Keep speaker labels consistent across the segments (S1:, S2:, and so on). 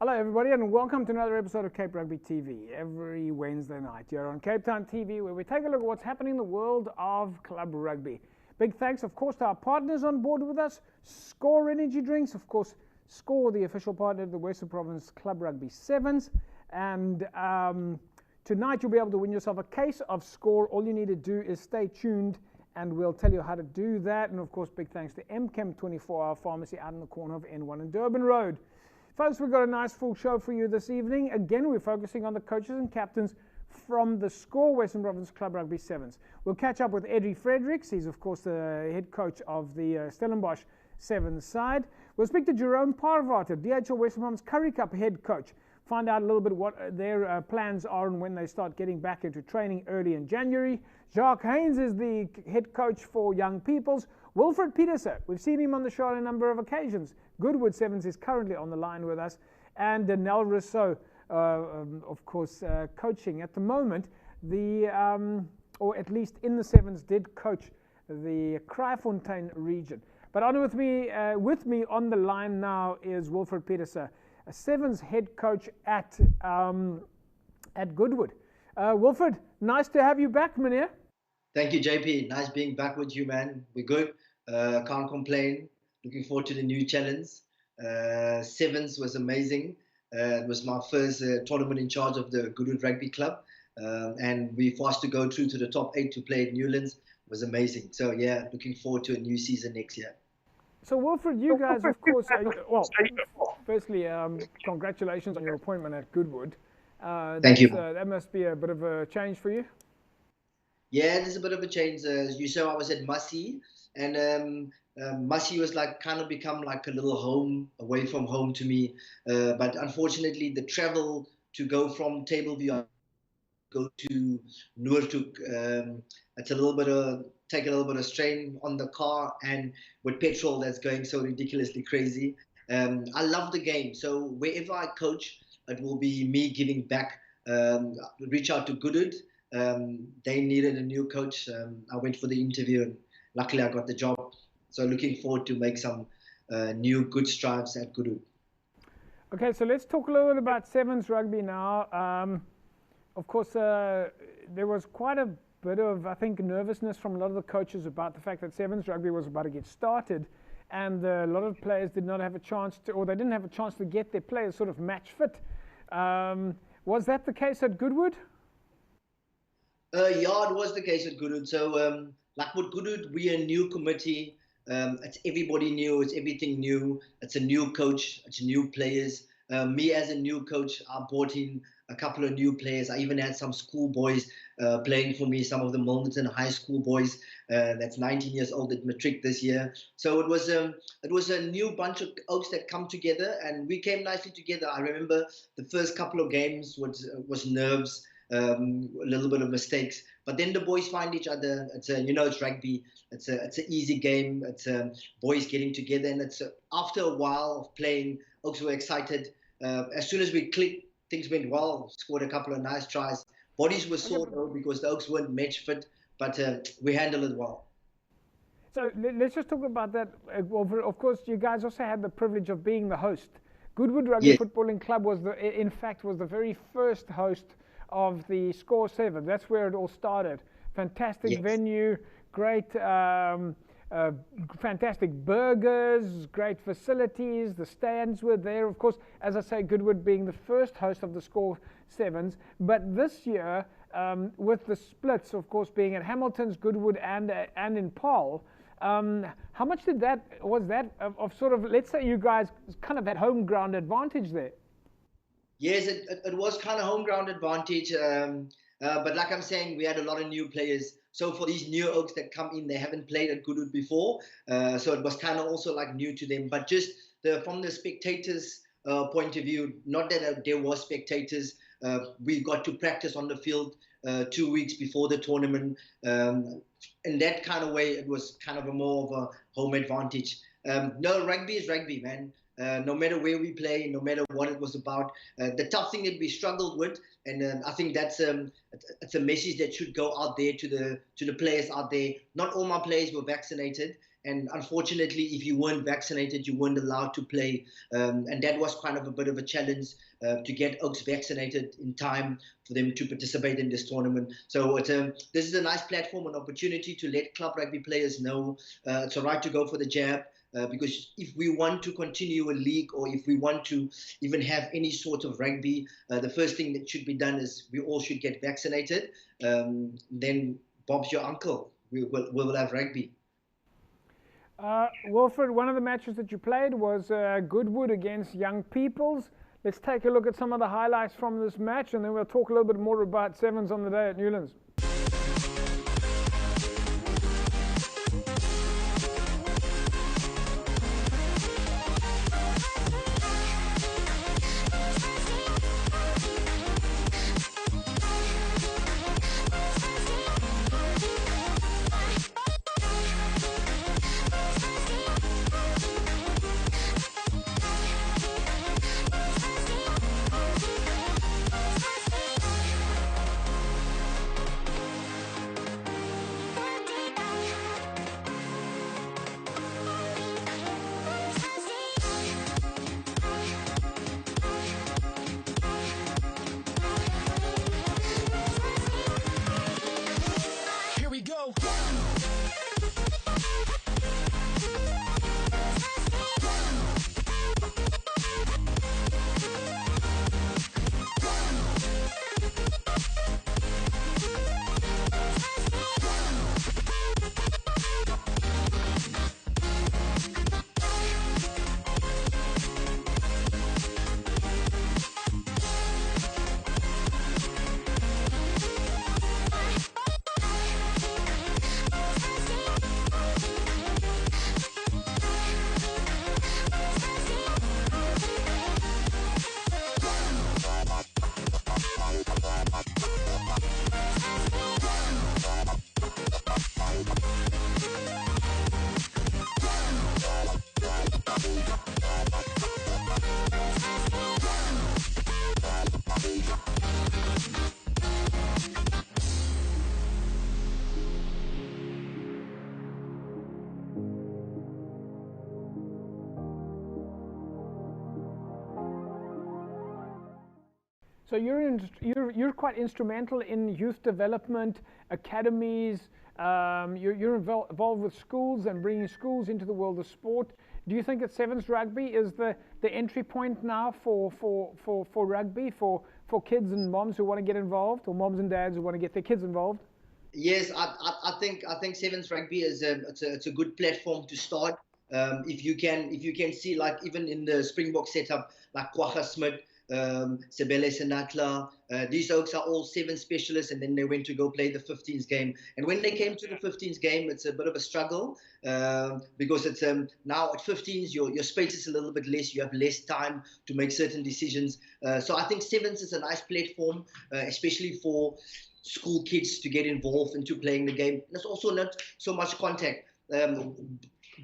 S1: Hello everybody and welcome to another episode of Cape Rugby TV every Wednesday night here on Cape Town TV, where we take a look at what's happening in the world of club rugby. Big thanks of course to our partners on board with us, Score Energy Drinks, of course Score, the official partner of the Western Province Club Rugby Sevens, and tonight you'll be able to win yourself a case of Score. All you need to do is stay tuned and we'll tell you how to do that. And of course big thanks to MChem 24-hour pharmacy out in the corner of N1 and Durban Road. Folks, we've got a nice full show for you this evening. Again, we're focusing on the coaches and captains from the Score Western Province Club Rugby Sevens. We'll catch up with Eddie Fredericks. He's, of course, the head coach of the Stellenbosch Sevens side. We'll speak to Jerome Parvater, DHL Western Province Currie Cup head coach. Find out a little bit what their plans are and when they start getting back into training early in January. Jacques Haynes is the head coach for Young Peoples. Wilfred Pieterse, we've seen him on the show on a number of occasions. Goodwood Sevens is currently on the line with us. And Nel Rousseau, of course, coaching at the moment, or at least in the Sevens, did coach the Kraaifontein region. But on with me on the line now is Wilfred Pieterse, a Sevens head coach at Goodwood. Wilfred, nice to have you back, meneer.
S2: Thank you, JP. Nice being back with you, man. We're good. Can't complain. Looking forward to the new challenge. Sevens was amazing. It was my first tournament in charge of the Goodwood Rugby Club. And we forced to go through to the top 8 to play at Newlands. It was amazing. So, yeah, looking forward to a new season next year.
S1: So, Wilfred, you guys, of course, firstly, congratulations on your appointment at Goodwood.
S2: Thank you.
S1: That must be a bit of a change for you.
S2: Yeah, there's a bit of a change. You saw I was at Massey, and Massey was like kind of become like a little home away from home to me. But unfortunately, the travel to go from Tableview go to Noordhoek, it's a little bit of take a little bit of strain on the car, and with petrol that's going so ridiculously crazy. I love the game, so wherever I coach, it will be me giving back. Reach out to Goodwood. They needed a new coach. I went for the interview and luckily I got the job. So looking forward to make some new good strides at Goodwood.
S1: Okay, so let's talk a little bit about Sevens rugby now. Of course, there was quite a bit of, I think, nervousness from a lot of the coaches about the fact that Sevens rugby was about to get started, and a lot of players did not have a chance to, or they didn't have a chance to get their players sort of match fit. Was that the case at Goodwood?
S2: Yeah, it was the case at Goodwood. So, like with Goodwood, we're a new committee. It's everybody new. It's everything new. It's a new coach. It's new players. Me as a new coach, I brought in a couple of new players. I even had some school boys playing for me. Some of the Milnerton high school boys. That's 19 years old at matric this year. So it was a new bunch of oaks that come together, and we came nicely together. I remember the first couple of games was nerves. A little bit of mistakes, but then the boys find each other. It's rugby. It's an easy game. It's boys getting together, and it's after a while of playing. Oaks were excited. As soon as we clicked, things went well. Scored a couple of nice tries. Bodies were sore though because the Oaks weren't match fit, but we handled it well.
S1: So let's just talk about that. Well, of course, you guys also had the privilege of being the host. Goodwood Rugby Footballing Club was the very first host of the Score 7. That's where it all started. Fantastic venue, great, fantastic burgers, great facilities. The stands were there. Of course, as I say, Goodwood being the first host of the Score 7s. But this year, with the splits, of course, being at Hamilton's, Goodwood, and in Paarl, how much was that of sort of, let's say you guys kind of had home ground advantage there?
S2: Yes, it was kind of home ground advantage, but like I'm saying, we had a lot of new players. So for these new Oaks that come in, they haven't played at Goodwood before, so it was kind of also like new to them. But just from the spectators' point of view, not that there was spectators, we got to practice on the field 2 weeks before the tournament. In that kind of way, it was kind of more of a home advantage. No, rugby is rugby, man. No matter where we play, no matter what it was about. The tough thing that we struggled with, and I think that's it's a message that should go out there to the players out there. Not all my players were vaccinated, And unfortunately, if you weren't vaccinated, you weren't allowed to play. And that was kind of a bit of a challenge to get Oaks vaccinated in time for them to participate in this tournament. So this is a nice platform, an opportunity to let club rugby players know it's all right to go for the jab. Because if we want to continue a league, or if we want to even have any sort of rugby, the first thing that should be done is we all should get vaccinated. Then Bob's your uncle. We will have rugby.
S1: Wilfred, one of the matches that you played was Goodwood against Young Peoples. Let's take a look at some of the highlights from this match, and then we'll talk a little bit more about sevens on the day at Newlands. So you're quite instrumental in youth development academies. You're involved with schools and bringing schools into the world of sport. Do you think that sevens rugby is the entry point now for rugby for kids and moms who want to get involved, or moms and dads who want to get their kids involved?
S2: Yes, I think sevens rugby is it's a good platform to start. If you can see, like even in the Springbok setup, like Kwagga Smith, Sebele Senatla, these Oaks are all seven specialists, and then they went to go play the 15s game. And when they came to the 15s game, it's a bit of a struggle because it's now at 15s your space is a little bit less. You have less time to make certain decisions. So I think sevens is a nice platform, especially for school kids to get involved into playing the game. And there's also not so much contact.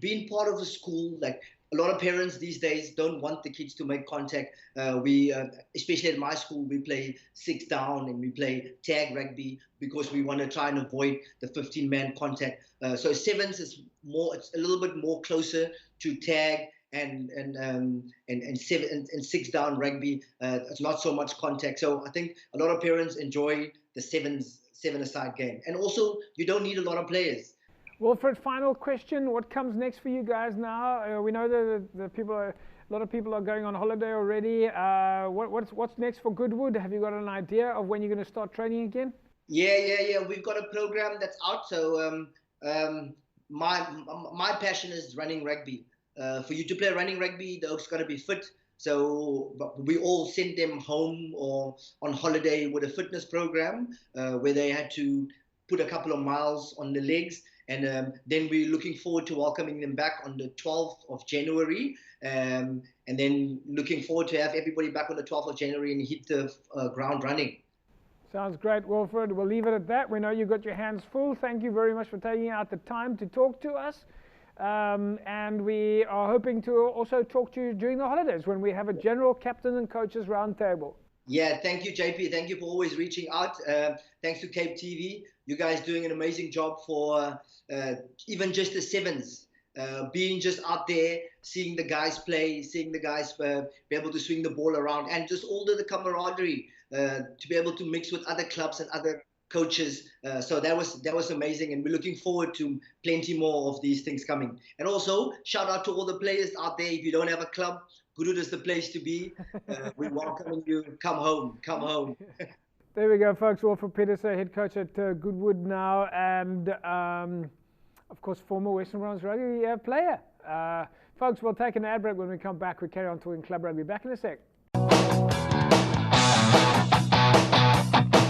S2: Being part of a school, like a lot of parents these days don't want the kids to make contact. Especially at my school, we play 6 down and we play tag rugby because we want to try and avoid the 15-man contact. So sevens is more, it's a little bit more closer to tag and 6 down rugby. It's not so much contact. So I think a lot of parents enjoy the seven-a-side game. And also, you don't need a lot of players.
S1: Wilfred, final question. What comes next for you guys now? We know that a lot of people are going on holiday already. What's next for Goodwood? Have you got an idea of when you're going to start training again?
S2: Yeah. We've got a program that's out. So my passion is running rugby. For you to play running rugby, the Oaks got to be fit. So we all sent them home or on holiday with a fitness program where they had to put a couple of miles on the legs. And then we're looking forward to welcoming them back on the 12th of January. And then looking forward to have everybody back on the 12th of January and hit the ground running.
S1: Sounds great, Wilfred. We'll leave it at that. We know you've got your hands full. Thank you very much for taking out the time to talk to us. And we are hoping to also talk to you during the holidays when we have a general captain and coaches roundtable.
S2: Yeah, thank you, JP. Thank you for always reaching out. Thanks to Cape TV. You guys doing an amazing job for even just the sevens. being just out there, seeing the guys play, seeing the guys be able to swing the ball around, and just all the camaraderie to be able to mix with other clubs and other coaches. So that was amazing, and we're looking forward to plenty more of these things coming. And also, shout out to all the players out there. If you don't have a club, Goodwood is the place to be. We're welcoming you. Come home. Come home.
S1: There we go, folks. Wilfred Pieterse, head coach at Goodwood now, and of course, former Western Province Rugby player. Folks, we'll take an ad break. When we come back, we carry on talking club rugby. Back in a sec.